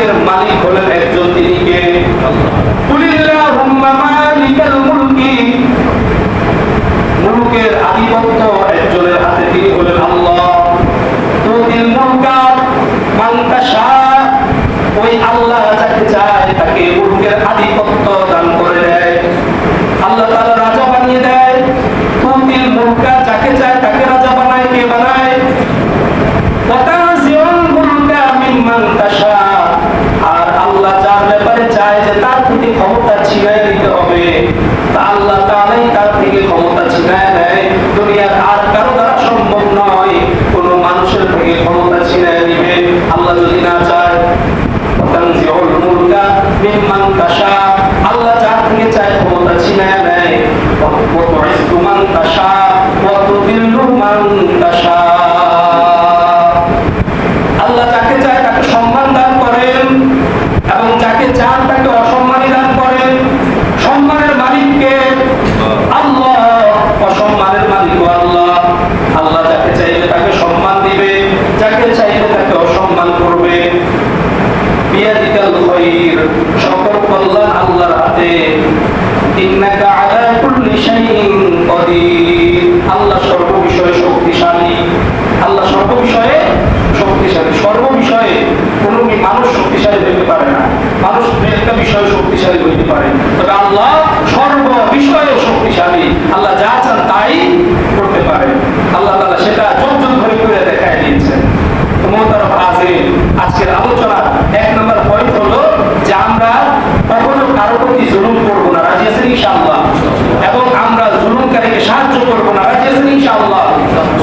মুলকের মালিক হলেন একজন, তিনি কে? কুলিল্লাহুম্মা মালিকাল মুলকি, মুলকের আধিপত্য একজনের হাতে, তিনি হলেন আল্লাহ। তুতিল মুলকা মান তাশা, ওই আল্লাহ যাকে চায় তাকে মুলকের আধিপত্য দান করে দেয়। আল্লাহ তাআলা রাজা বানিয়ে দেয়। তুতিল মুলকা, যাকে চায় তাকে রাজা বানায়। কে বানায়? ওয়াতাজিউল মুলকা মিম্মান তাশা, আর আল্লাহ যার ব্যাপারে চায় যে তার থেকে ক্ষমতা ছিনিয়ে নিতে হবে, তা আল্লাহ তাআলাই তার থেকে ক্ষমতা ছিনিয়ে নেয়। দুনিয়ার আর কারো দ্বারা সম্ভব নয় কোন মানুষের থেকে ক্ষমতা ছিনিয়ে নিবে আল্লাহ যদি না চায়। ওয়াতাজিউল মুলকা মিম্মান তাশা, আল্লাহ যার থেকে চায় ক্ষমতা ছিনিয়ে নেয়। ওয়া তুইজ্জু মান তাশা ওয়া তুযিল্লু মান তাশা, আল্লাহ যাকে চায় তাকে সম্মান দান করেন এবং যাকে চান তাকে অসম্মানী দান করেন। সম্মানের মালিককে আল্লাহ, অসম্মানের মালিকও আল্লাহ। আল্লাহ যাকে চাইবে তাকে সম্মান দিবে, যাকে চাইবে তাকে অসম্মান করবে। বিয়াদিকাল খায়র, সকল কল্যাণ আল্লাহর হাতে। ইন্নাকা আলা কুল্লি শাইইন কাদির, আল্লাহ সর্ববিষয়ে শক্তিশালী। আল্লাহ সর্ববিষয়ে শক্তিশালী। সর্ববিষয়ে কোন মানুষ শক্তিশালী হতে পারে না, মানুষ একটা বিষয়ে শক্তিশালী হতে পারে, তবে আল্লাহ সর্ববিষয়ে শক্তিশালী। আল্লাহ যা চান তাই করতে পারে। আল্লাহ তাআলা সেটা যুগ ধরে করে দেখায় দিয়েছেন। তো মুহতারাম হাজিরিন, আজকের আলোচনার এক নম্বর পয়েন্ট হলো যে আমরা কখনো কারো প্রতি জুলুম করব না, রাজি আছেন ইনশাআল্লাহ? এবং আমরা জুলুমকারীকে সাহায্য করব না, রাজি আছেন ইনশাআল্লাহ?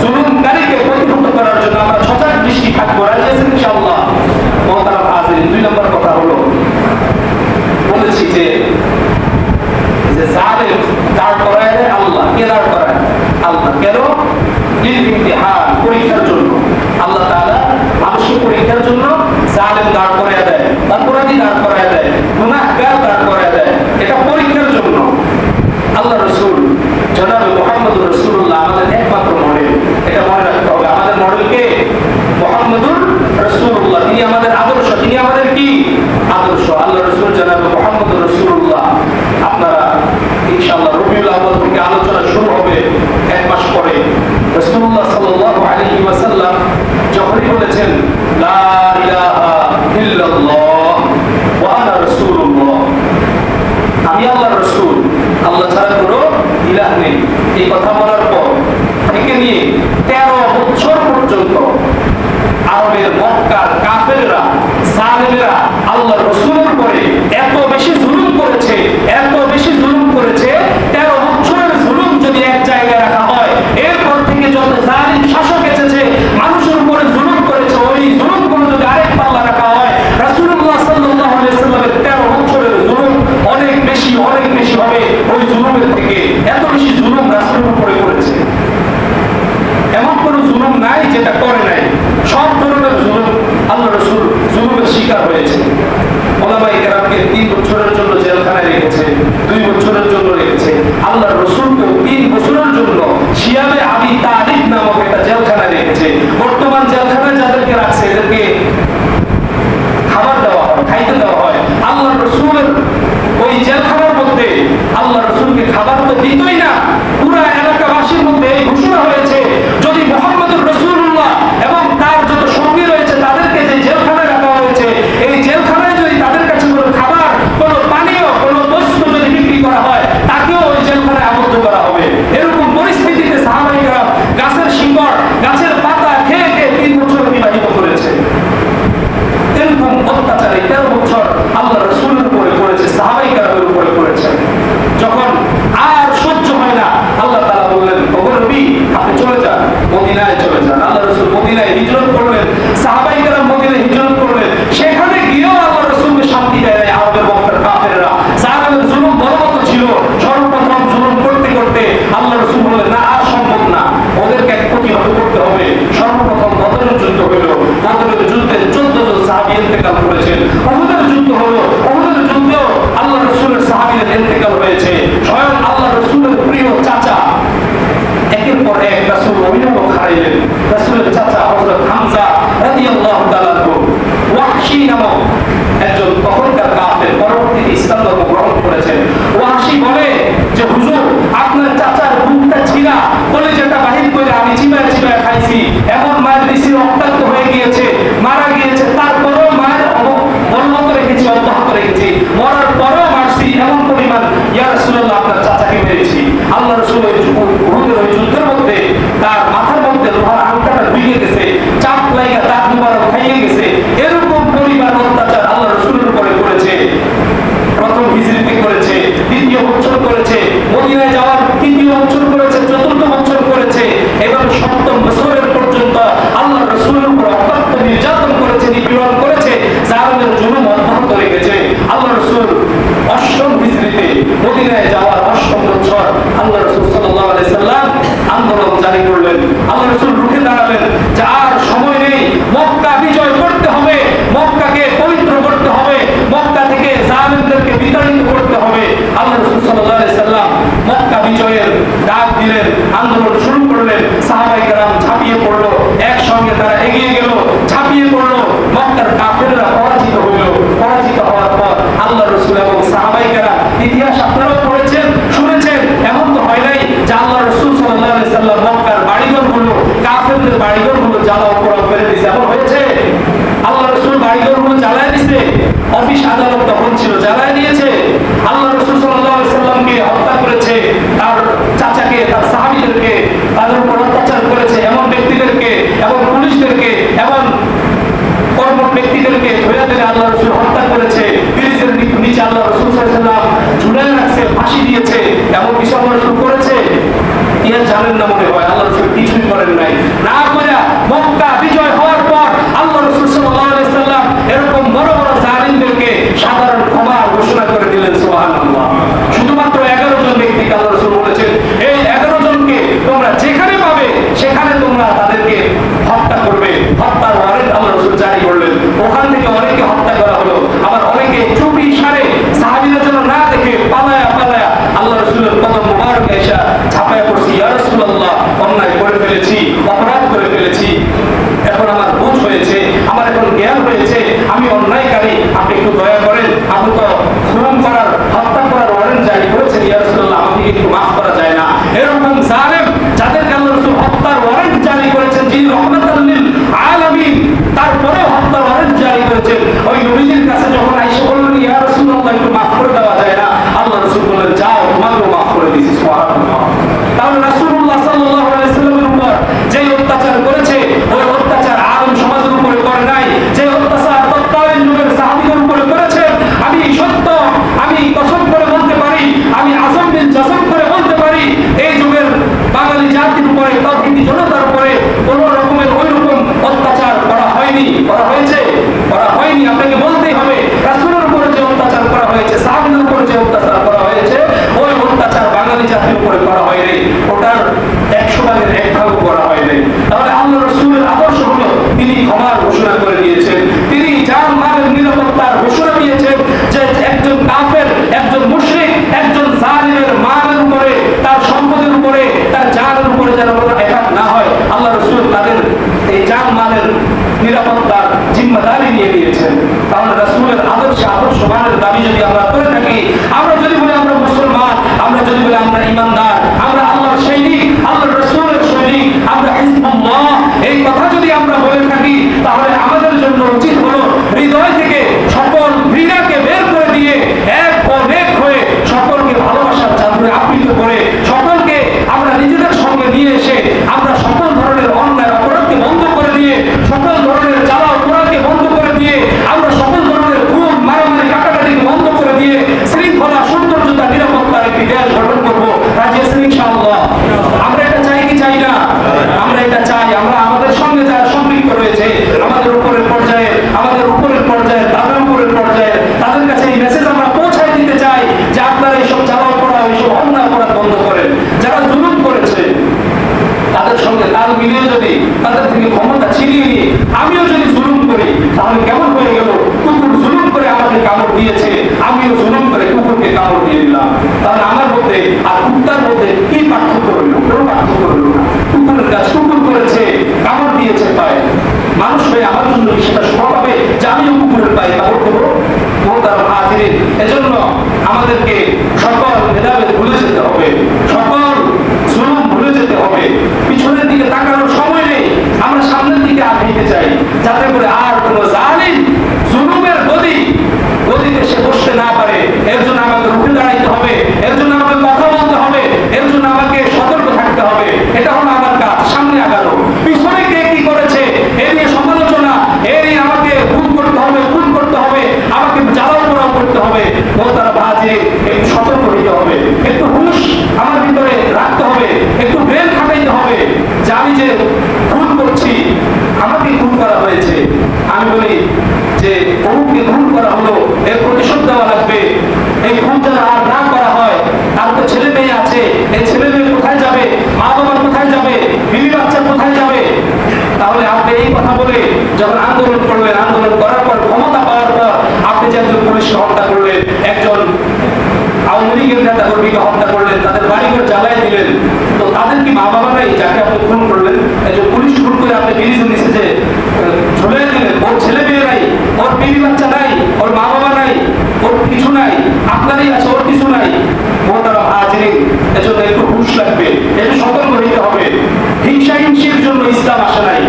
জুলুমকারীকে প্রতিহত করার জন্য আমরা সজাগ দৃষ্টি থাকবো, রাজি আছেন ইনশাআল্লাহ? মুহতারাম হাজিরিন, দুই নম্বর কথা হলো, বলেছি যে জালেম দাঁড় করায় দেয় আল্লাহ। কে দাঁড় করায়? আল্লাহ। কেন? লিল ইমতিহান, পরীক্ষার জন্য। আল্লাহ তাআলা মানুষকে পরীক্ষার জন্য জালেম দাঁড় করায় দেয়, অপরাধী দাঁড় করায় দেয়, গুনাহগার দাঁড় করায় দেয়, এটা পরীক্ষার জন্য। আল্লাহ রাসূল জনাব মুহাম্মদুর রাসূলুল্লাহ আমাদের একমাত্র মডেল, এটা মনে রাখতে হবে। আমাদের মডেল কে? মুহাম্মদুর রাসূলুল্লাহ, তিনি আমাদের আদর্শ, তিনি আমাদের কি আদর্শ? আল্লাহ রাসূল জনাব মুহাম্মদুর রাসূলুল্লাহ। আপনারা ইনশাআল্লাহ রবিউল আউয়াল থেকে আলোচনা শুরু হবে এক মাস পরে। রাসূলুল্লাহ সাল্লাল্লাহু আলাইহি ওয়াসাল্লাম যখনই বলেছেন লা ইলাহা ইল্লাল্লাহ ওয়া আনা রাসূলুল্লাহ, আমি আল্লাহর রাসূল, আল্লাহ ছাড়া কোনো ইলাহ নেই, এই কথা বলার পর থেকে নিয়ে 13 বছর পর্যন্ত আরবের মক্কার কাফেররা, জালেমেরা আল্লাহর রাসূলের উপরে এত বেশি জুলুম করেছে, এত বেশি জুলুম করেছে। 13 বছরের জুলুম যদি এক জায়গায় রাখা হয়, এরপর থেকে যত জালিম শাসক এসেছে মানুষের উপরে জুলুম করেছে, ওই জুলুমগুলো যদি আরেক পাল্লা রাখা হয়, রাসূলুল্লাহ সাল্লাল্লাহু আলাইহি ওয়াসাল্লামের 13 বছরের জুলুম অনেক বেশি হবে ওই জুলুমের থেকে। এত বেশি জুলুম রাসূলের উপরে করেছে, এমন কোন জুলুম নাই যেটা করে নাই। সব ধরনের জুলুম আল্লাহ রাসূল জুলুমের শিকার হয়েছে। ওলামায়ে কেরামকে 3 বছরের জন্য জেলখানায় রেখেছে, 2 বছরের জন্য রেখেছে। আল্লাহ রাসূলকে 3 বছরের জন্য শিয়াবে আবি তালিব নামক একটা জেলখানায় রেখেছে। বর্তমান জেলখানায় যাদেরকে রাখছে এদেরকে খাবার দেওয়া হয়, খাইতে দেওয়া হয়। আল্লাহ রাসূলের ওই জেলখানার মধ্যে আল্লাহ রাসূলকে খাবার তো দিতই না। পুরো এলাকাবাসীর মধ্যে এই ঘোষণা হয়েছে, যদি মুহাম্মদুর রাসূলুল্লাহ এবং তার যত সঙ্গী রয়েছে তাদেরকে যে জেলখানায় রাখা হয়েছে, এই জেলখানায় যদি তাদের কাছে কোনো খাবার, কোনো পানীয়, কোনো বস্তু যদি বিক্রি করা হয়, তাকেও ওই জেলখানায় আবদ্ধ করা হবে। এরকম পরিস্থিতিতে সাহাবায়ে কেরাম গাছের শিকড়, গাছের পাতা খেয়ে খেয়ে 3 বছর অতিবাহিত করেছে। এরকম অত্যাচারে 13 বছর আল্লাহ রাসূলের উপরে করেছে, সাহাবায়ে কেরামের উপরে করেছে। যখন আর সহ্য হয় না, আল্লাহ তাআলা বললেন, ওগো নবী আপনি চলে যান, মদিনায় চলে যান। আল্লাহ রাসূল মদিনায় হিজরত করলেন, সাহাবায়ে কেরাম মদিনায় হিজরত করলেন। সেখানে গিয়েও আল্লাহ রাসূলকে শান্তি দেয় নাই আরবের মক্কার কাফেররা। জালেমের জুলুম বলবৎ ছিল। সর্বপ্রথম জুলুম করতে করতে আল্লাহ রাসূল বললেন, না আর সম্ভব না, ওদেরকে এক প্রতিহত করতে হবে। সর্বপ্রথম বদরের যুদ্ধ হলো। বদরের যুদ্ধে 14 জন সাহাবী ইন্তেকাল করেছেন। উহুদের যুদ্ধ হলো। উহুদের যুদ্ধেও আল্লাহ রাসূলের সাহাবীদের ইন্তেকাল হয়েছে। স্বয়ং আল্লাহ রাসূলের প্রিয় চাচা একের পর এক রাসূল অভিনব হারাইলেন। রাসূলের চাচা হযরত হামজা রাদিয়াল্লাহু তাআলা ওয়াহশী নামক জুলুম অব্যাহত রেখেছে। আল্লাহ রাসূল 8ম হিজরিতে মদিনায় যাওয়ার 8ম বছর আল্লাহ রাসূল সাল্লাল্লাহু আলাইহি সাল্লাম আন্দোলন জারি করলেন। আল্লাহ রাসূল রুখে দাঁড়ালেন যে আর সময় নেই, মক্কা বিজয় করতে হবে, মক্কাকে পবিত্র করতে হবে, মক্কা থেকে জালিমদেরকে বিতাড়িত করতে হবে। আল্লাহ রাসূল সাল্লাল্লাহু আলাইহি সাল্লাম মক্কা বিজয়ের ডাক দিলেন, আন্দোলন শুরু করলেন। সাহাবায়ে কেরাম ঝাঁপিয়ে পড়লো, একসঙ্গে তারা এগিয়ে গেল, ঝাঁপিয়ে পড়লো। মক্কার কাফেররা পরাজিত হইল। পরাজিত হওয়ার পর আল্লাহ রাসূল এবং সাহাবায়ে কেরাম, ইতিহাস আপনারাও পড়েছেন, শুনেছেন, এমন তো হয় নাই যে আল্লাহ রাসূল সাল্লাল্লাহু আলাইহি সাল্লাম মক্কার বাড়িঘরগুলো, কাফেরদের বাড়িঘরগুলো জ্বালাও পোড়াও করে দিয়েছে, এমন হয়েছে? আল্লাহ রাসূল বাড়িঘরগুলো জ্বালায় দিয়েছে, অফিস আদালত তখন ছিল, জ্বালায় দিয়েছে। আল্লাহ রাসূল সাল্লাল্লাহু আলাইহি সাল্লামকে হত্যা করেছে, তার চাচাকে, তার সাহাবীদেরকে তাদের উপর অত্যাচার করেছে, এমন ব্যক্তিদেরকে এবং পুলিশদেরকে এবং কর্মঠ ব্যক্তিদেরকে ধরে ধরে আল্লাহ রাসূল হত্যা করেছে। ব্রিজের নিচে আল্লাহ রাসূল সাল্লাল্লাহু আলাইহি সাল্লাম ঝুলিয়ে রাখছে, ফাঁসি দিয়েছে, এমন কিছু আল্লাহ রাসূল করেছে? ইয়া জানেন না মনে হয়, আল্লাহ রাসূল কিছুই করেন নাই। না করে মক্কা বিজয় হওয়ার পর আল্লাহ রাসূল সাল্লাল্লাহু আলাইহি সাল্লাম এরকম বড় বড় জালিমদেরকে সাধারণ ক্ষমা ঘোষণা করে দিলেন। সুবহানাল্লাহ। শুধুমাত্র 11 জন ব্যক্তিকে আল্লাহ রাসূল বলেছেন, এই 11 জনকে তোমরা যেখানে পাবে সেখানে তোমরা তাদেরকে হত্যা করবে। হত্যার ওয়ারেন্ট আল্লাহ রাসূল জারি করলেন। ওখান থেকে অনেকে হত্যা করা হলো, আবার অনেকে চুপি সারে সাহাবীরা যেন না দেখে পালায়া পালায়া আল্লাহ রাসূলের কদম মোবারক এসে ঝাঁপায়া পড়ছে, ইয়া রাসূলুল্লাহ, অন্যায় করে ফেলেছি, অপরাধ করে ফেলেছি, এখন আমার বুঝ হয়েছে, আমার এখন জ্ঞান হয়েছে, আমি অন্যায়কারী, আপনি একটু দয়া করেন, আপনি তো খুন করার, হত্যা করার ওয়ারেন্ট জারি করেছেন, ইয়া রাসূলুল্লাহ, আমাকে একটু মাফ করা যায় না? এরকম জালেম যাদেরকে আল্লাহ রাসূল হত্যার ওয়ারেন্ট জারি করেছেন, যিনি রহমাতুল লিল আলামিন, তারপরেও হত্যার ওয়ারেন্ট জারি করেছেন, ওই নবীজির কাছে যখন আয়েশা বললেন, ইয়া রাসূলুল্লাহ, একটু মাফ করে দেওয়া যায় না? আল্লাহ রাসূল বললেন, যাও, তোমাকেও মাফ করে দিয়েছি। সুবহানাল্লাহ। তাহলে রাসূলুল্লাহ সাল্লাল্লাহু আলাইহি সাল্লামের উপর যে অত্যাচার করেছে, ওই অত্যাচার আলেম সমাজের উপরে করে নাই। যে অত্যাচার তৎকালীন যুগের সাহাবীদের উপরে করেছে, আমি সত্য, আমি কসম করে বলতে পারি, আমি আযম বিন জাসম করে বলতে পারি, এই যুগের বাঙালি জাতির উপরে, তাওহীদি জনতার উপরে কোন রকমের ওই রকম অত্যাচার করা হয়নি। করা হয়েছে? করা হয়নি। আপনাকে বলতেই হবে, রাসূলের উপরে যে অত্যাচার করা হয়েছে, সাহাবীদের উপরে যে অত্যাচার করা হয়েছে, ওই অত্যাচার বাঙালি জাতির উপরে করা হয়নি। ওটার 100 ভাগের 1 ভাগও করা হয়নি। তাহলে আল্লাহ রাসূলের আদর্শ হলো, তিনি ক্ষমার ঘোষণা করে দিয়েছেন, তিনি জান মালের নিরাপত্তার ঘোষণা দিয়েছেন, যে একজন কাফের, একজন মুশরিক, একজন জালিমের মালের উপরে, তার সম্পদের উপরে, তার জানের উপরে যেন আঘাত না হয়, আল্লাহ রাসূল তাদের এই জান মালের নিরাপত্তার জিম্মাদারি নিয়ে নিয়েছেন। তাহলে রাসূলের আদর্শ মানের দাবি যদি আমরা করে থাকি, আমরা যদি বলি আমরা মুসলমান, আমরা যদি বলি আমরা ঈমানদার, আমরা আল্লাহর সৈনিক, আল্লাহর রাসূলের সৈনিক, আমরা হিজবুল্লাহ, এই কথা যদি আমরা বলে থাকি, তাহলে আমাদের জন্য উচিত হলো হৃদয় থেকে সকল ঘৃণাকে বের করে দিয়ে এক হয়ে সকলকে ভালোবাসার চাদরে আবৃত করে সকলকে আমরা নিজেদের সঙ্গে নিয়ে এসে আমরা সকল ধরনের অন্যায় অপরাধকে বন্ধ করে দিয়ে, সকল ধরনের জ্বালা পোড়াকে বন্ধ করে দিয়ে, আমরা সকল ধরনের খুন মারামারি কাটাকাটিকে বন্ধ করে দিয়ে শৃঙ্খলা, সৌন্দর্যতা, নিরাপত্তার একটি দেশ গঠন করবো। রাজি আছেন ইনশাআল্লাহ? আমরা এটা চাই কি চাই না? আমরা এটা চাই। আমরা আমাদের সঙ্গে যারা সম্পৃক্ত রয়েছে, আমাদের উপরের পর্যায়ে, তাদের উপরের পর্যায়ে, তাদের কাছে এই মেসেজ আমরা পৌঁছায় দিতে চাই যে আপনারা এইসব জ্বালাও পোড়া, এইসব অন্যায় অপরাধ বন্ধ করেন। যারা জুলুম করেছে তাদের সঙ্গে তাল মিলিয়ে যদি তাদের থেকে ক্ষমতা ছিনিয়ে নিয়ে আমিও যদি জুলুম করি, তাহলে কেমন হয়ে গেল? কুকুর জুলুম করে আমাকে কামড় দিয়েছে, আমিও জুলুম করে কুকুরকে কামড় দিয়ে দিলাম। তাহলে আমার মধ্যে আর কুত্তার মধ্যে কি পার্থক্য রইল? কোনো পার্থক্য রইল না। কুকুরের কাজ কুকুর করেছে, কামড় দিয়েছে পায়ে, মানুষ হয়ে আমার জন্য সেটা শোভা পাবে যে আমিও কুকুরের পায়ে কামড় দেবো? এজন্য আমাদেরকে সকল ভেদাভেদ ভুলে যেতে হবে, সকল জুলুম ভুলে যেতে হবে। পিছনের দিকে তাকানোর সময় নেই, আমরা সামনের দিকে আগাইতে চাই, যাতে করে আর কোনো জালিম জুলুমের গদিতে সে বসতে না পারে। এর জন্য আমাকে রুখে দাঁড়াইতে হবে, এর জন্য আমাকে কথা বলতে হবে, এর জন্য আমাকে সতর্ক থাকতে হবে। এটা হলো আমার কাজ, সামনে আগানো। পিছনে কে কি করেছে এ নিয়ে সমালোচনা, এ নিয়ে আমাকে খুন করতে হবে, আমাকে জ্বালাও পোড়াও করতে হবে। তারা বাজে একটু সতর্ক হইতে হবে, একটু হুঁশ আমার ভিতরে রাখতে হবে, একটু ব্রেন খাটাইতে হবে যে আমি যে খুন করছি, আমাকে খুন করা হয়েছে। আমি বলি যে বহুকে খুন করা হলো, এর প্রতিশোধ দেওয়া লাগবে। এই খুন যেন আর না করা হয়। আর তো ছেলে মেয়ে আছে, এই ছেলে মেয়ে কোথায় যাবে, মা বাবা কোথায় যাবে, বিবি বাচ্চা কোথায় যাবে? তাহলে আপনি এই কথা বলে যখন আন্দোলন করলেন, আন্দোলন করার পর ক্ষমতা পাওয়ার পর আপনি যে একজন পুলিশকে হত্যা করলেন, একজন আওয়ামী লীগের নেতা কর্মীকে হত্যা করলেন, তাদের বাড়িঘর জ্বালাই দিলেন, তো তাদের কি মা বাবা নাই যাকে আপনি খুন করলেন? একজন পুলিশ খুন করে আপনি ব্রিজের নিচে যে ঝুলিয়ে দিলেন, ওর ছেলে মেয়ে নাই, ওর বিবি বাচ্চা নাই, ওর মা বাবা নাই, ওর কিছু নাই, আপনারই আছে, ওর কিছু নাই। মোহতারাম হাজিরিন, এজন্য একটু হুঁশ লাগবে, একটু সতর্ক হইতে হবে। হিংসা হিংসির জন্য ইসলাম আসে নাই,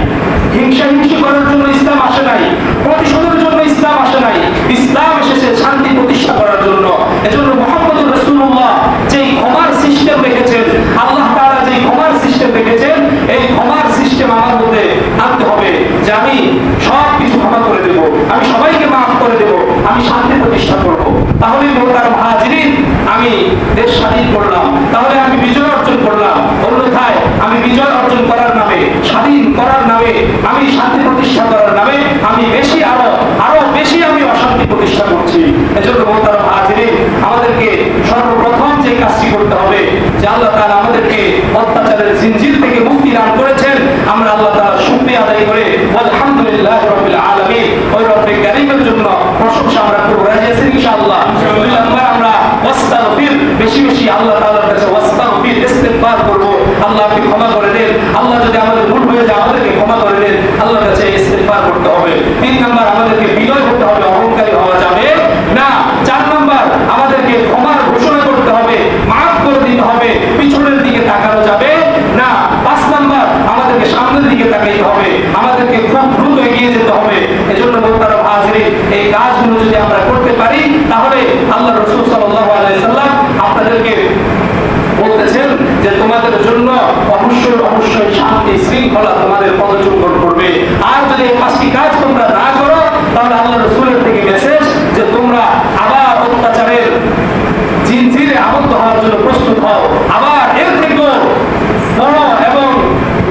হিংসা হিংসি করার জন্য ইসলাম আসে নাই, প্রতিশোধের জন্য ইসলাম আসে নাই। ইসলাম এসেছে শান্তি প্রতিষ্ঠা করার জন্য। এজন্য মুহাম্মদুর রাসূলুল্লাহ যেই ক্ষমার সিস্টেম রেখেছেন, আল্লাহ তাআলা যেই ক্ষমার সিস্টেম রেখেছেন, এই ক্ষমার সিস্টেম আমার মধ্যে আনতে হবে যে আমি সব কিছু ক্ষমা করে দেব, আমি সবাইকে মাফ করে দেব, আমি শান্তি প্রতিষ্ঠা করব। তাহলে মোহতারাম হাজিরিন, আমি দেশ স্বাধীন করলাম, তাহলে আমি বিজয় অর্জন করলাম। অন্যথায় আমি বিজয় অর্জন করার নামে, স্বাধীন করার নামে, আমি শান্তি প্রতিষ্ঠা করার নামে আমি বেশি আরো বেশি আমি অশান্তি প্রতিষ্ঠা করছি। এজন্য মোহতারাম হাজিরিন, আমাদেরকে সর্বপ্রথম যে কাজটি করতে হবে যে আল্লাহ তাআলা আমাদেরকে অত্যাচারের জিনজির থেকে মুক্তি দান করেছেন, আমরা আল্লাহ তাআলার শুকরিয়া আদায় করে আলহামদুলিল্লাহি রাব্বিল আলামিন, ওই রব্বে কারীমের জন্য প্রশংসা আমরা করব ইনশাআল্লাহ। দুই নাম্বার, আমরা ওয়াস্তাগফির, বেশি বেশি আল্লাহ তাআলার কাছে ওয়াস্তাগফির, ইস্তিগফার করব। আল্লাহ আপনি ক্ষমা করে দেন, আল্লাহ যদি আমাদের ভুল হয়ে যায় আমাদেরকে ক্ষমা করে দেন, আল্লাহর কাছে ইস্তিগফার করতে হবে। তিন নাম্বার, আমাদেরকে বিনয় করতে হবে, অহংকারী হওয়া যাবে না। চার নাম্বার, আমাদেরকে ক্ষমার ঘোষণা করতে হবে, মাফ করে দিতে হবে, পিছনের দিকে তাকানো যাবে না। পাঁচ নাম্বার, আমাদেরকে সামনের দিকে তাকাইতে হবে, আমাদেরকে খুব দ্রুত এগিয়ে যেতে হবে। এজন্য মোহতারাম হাজিরিন, এই কাজগুলো যদি আমরা করতে পারি, তাহলে আল্লাহ রাসূল সাল্লাল্লাহু আলাইহি সাল্লাম আপনাদেরকে বলতেছেন যে তোমাদের জন্য অবশ্যই অবশ্যই শান্তি শৃঙ্খলা তোমাদের পদচুম্বন করবে। আর যদি এই পাঁচটি কাজ তোমরা না করো, তাহলে আল্লাহ রাসূলের থেকে মেসেজ যে তোমরা আবার অত্যাচারের জিনজিরে আবদ্ধ হওয়ার জন্য প্রস্তুত হও। আবার এর থেকেও বড় এবং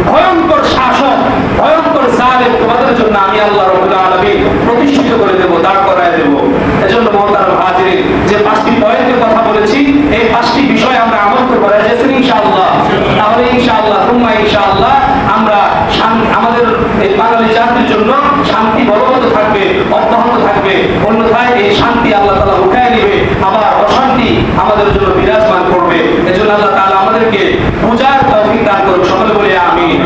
ভয়ঙ্কর শাসক, ভয়ঙ্কর জালেম তোমাদের জন্য আমি আল্লাহ রাব্বুল আলামিন প্রতিষ্ঠিত করে দেব, দাঁড় করায় দেব। এজন্য মোহতারাম হাজিরিন, যে পাঁচটি পয়েন্টের কথা বলেছি, এই পাঁচটি বিষয় আমরা আমল করব ইনশাআল্লাহ। তাহলে ইনশাআল্লাহ সুম্মা ইনশাআল্লাহ আমরা আমাদের এই বাঙালি জাতির জন্য শান্তি বলবৎ থাকবে, অব্যাহত থাকবে। অন্যথায় এই শান্তি আল্লাহ তাআলা উঠায় নেবে, আবার অশান্তি আমাদের জন্য বিরাজমান করবে। এজন্য আল্লাহ তাআলা আমাদেরকে পূজার তৌফিক দান করুন। সকলে বলি আমিন।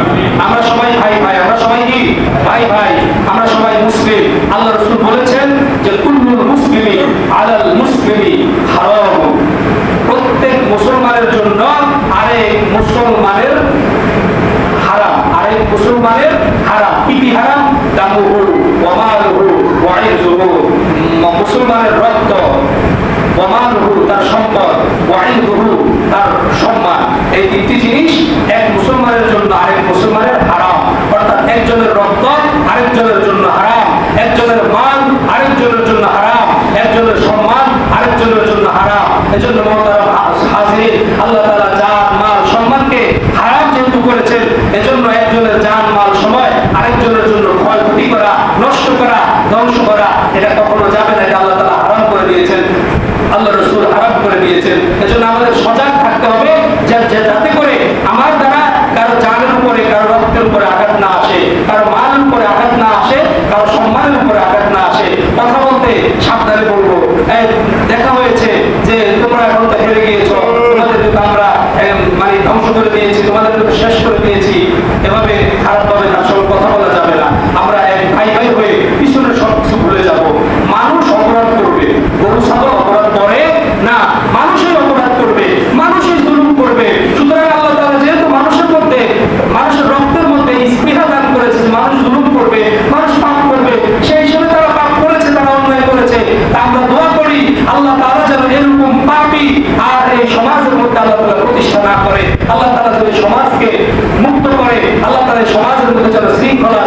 আমরা সবাই ভাই ভাই, আমরা সবাই কি ভাই ভাই, আমরা সবাই মুসলিম। আল্লাহ রাসূল বলেছেন যে কুল্লুল মুসলিমি আলাল মুসলিমি হারাম, প্রত্যেক মুসলমানের জন্য আরেক মুসলমানের হারাম, আরেক মুসলমানের হারাম। কি কি হারাম? দামুহু ওয়া মালুহু ওয়া ইরজুহু, মুসলমানের রক্ত, ওয়া মালুহু তার সম্পদ, ওয়া ইরজুহু তার সম্মান। এই তিনটি জিনিস এক মুসলমানের জন্য আরেক মুসলমানের হারাম। অর্থাৎ একজনের রক্ত আরেকজনের জন্য হারাম, একজনের মাল আরেকজনের জন্য হারাম, একজনের সম্মান আরেকজনের জন্য হারাম। এজন্য মোহতারাম হাজিরিন, আল্লাহ তাআলা জান মাল সম্মানকে হারাম যেহেতু করেছেন, এজন্য একজনের জান মাল সময় আরেকজনের জন্য ক্ষয়ক্ষতি করা, নষ্ট করা, ধ্বংস করা, এটা কখনো যাবে না। এটা আল্লাহ তাআলা হারাম করে দিয়েছেন, আল্লাহ রাসূল হারাম করে দিয়েছেন। এজন্য আমাদের সজাগ থাকতে হবে যাতে করে আমার দ্বারা কারো জানের উপরে, কারো রক্তের উপরে আঘাত না আসে, কারো মালের উপরে আঘাত না আসে, কারো সম্মানের উপরে আঘাত না আসে। কথা বলতে সাবধানে বলবো। দেখা হয়েছে যে তোমরা এখন তো হেরে গিয়েছো, তোমাদেরকে তো আমরা মানে ধ্বংস করে দিয়েছি, তোমাদেরকে তো শেষ করে দিয়েছি, এভাবে খারাপ ভাবে না, সব কথা বলা যাবে না। আমরা এক ভাই ভাই হয়ে পিছনে সব কিছু ভুলে যাব। মানুষ অপরাধ করবে, গরু ছাগল অপরাধ করে না, মানুষের অপরাধ করবে, মানুষের জুলুম করবে। সুতরাং আল্লাহ তাআলা যেহেতু মানুষের মধ্যে, মানুষের রক্তের মধ্যে স্পৃহা দান করেছে, মানুষ জুলুম করবে, মানুষ পাপ করবে, সেই হিসেবে তারা পাপ করেছে, তারা অন্যায় করেছে। আমরা দোয়া করি আল্লাহ তাআলা যেন এরকম পাপী আর এই সমাজের মধ্যে আল্লাহ তাআলা প্রতিষ্ঠা না করে। আল্লাহ তাআলা যদি সমাজকে মুক্ত করে, আল্লাহ তাআলা সমাজের মধ্যে যেন শৃঙ্খলা